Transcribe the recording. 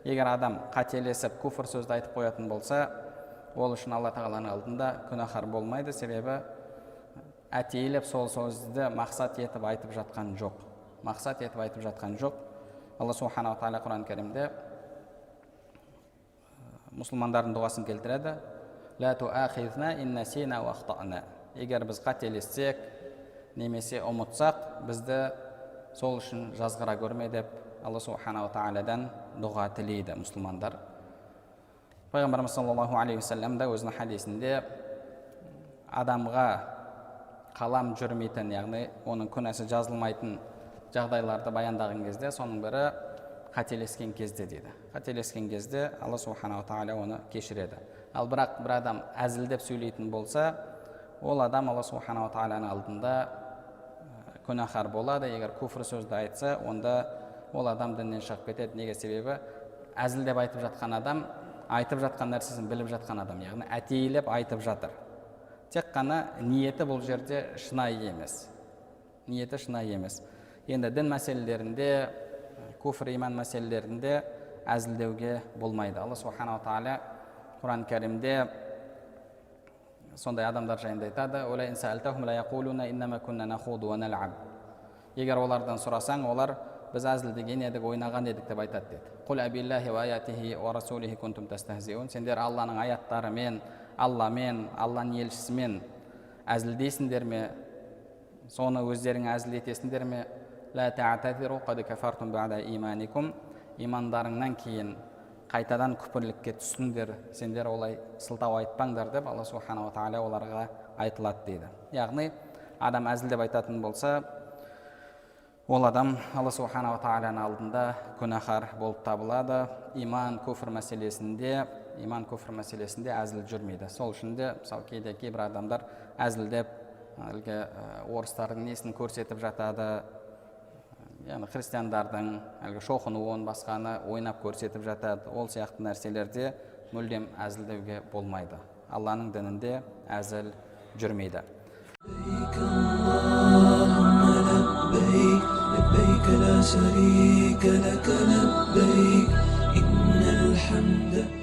егер адам қателесіп күфір сөзді айтып қоятын болса, ол үшін Алла тағаланың алдында күнәһар болмайды, себебі әтейілеп сол сөзді мақсат етіп айтып жатқан жоқ. Алла субханала тағала Құран кәрімде мұсылмандардың дұғасын келтіреді: «Ла туахизна ин насина ва ахтана». Егер біз қателессек немесе ұмытсақ, бізді сол үшін жазғыра көрме деп Алла субханала тағаладан дұға тілейді мұсылмандар. Пайғамбарымыз саллаллаху алейхи вассалам да өзінің хадисінде адамға қалам жүрмейтін, яғни оның күнәсі жазылмайтын жағдайларды баяндаған кезде, соның бірі қателескен кезде дейді. Қателескен кезде Алла субханала тағала оны кешіреді. Ал бірақ бір адам әзілдеп сөйлейтін болса, ол адам Алла субханала тағаланың алдында күнәһар болады. Егер күфір сөзді айтса, онда ол адам діннен шығып кетеді. Неге? Себебі әзілдеп айтып жатқан адам айтып жатқан нәрсесін біліп жатқан адам, яғни әтейілеп айтып жатыр. Тек қана ниеті бұл жерде шынайы емес. Енді дін мәселелерінде, күфір иман мәселелерінде әзілдеуге болмайды. Алла субханала тағала Құран кәрімде сондай адамдар жайында айтады: «Ула ин саалтахум ла яқулуна иннама кунна нахуду ва нал'аб». Егер олардан сұрасаң, олар біз әзілдеген едік, ойнаған едік деп айтады дейді. «Қул абиллахи ва аятихи ва расулихи кунтум тастахзиун». Сендер Алланың аяттарымен, Алламен, Алланың елшісімен әзілдейсіңдер ме? Соны өздерің әзіл етесіңдер ме? «Ла та'тазиру қад кафартум бa'да иманикум». Имандарыңнан кейін қайтадан күпірлікке түстіңдер, сендер олай сылтау айтпаңдар деп Алла субханала тағала оларға айтылады дейді. Яғни адам әзілдеп айтатын болса, ол адам Алла субханала тағаланың алдында күнәһар болып табылады. Иман күфір мәселесінде әзіл жүрмейді. Сол үшін де мысалы кейде кейбір адамдар әзілдеп орыстардың несін көрсетіп жатады, яғни христиандардың шоқынуын, басқаны ойнап көрсетіп жатады. Ол сияқты нәрселерде мүлдем әзілдеуге болмайды. Алланың дінінде әзіл жүрмейді. لبيك لا شريك لك لبيك إن الحمد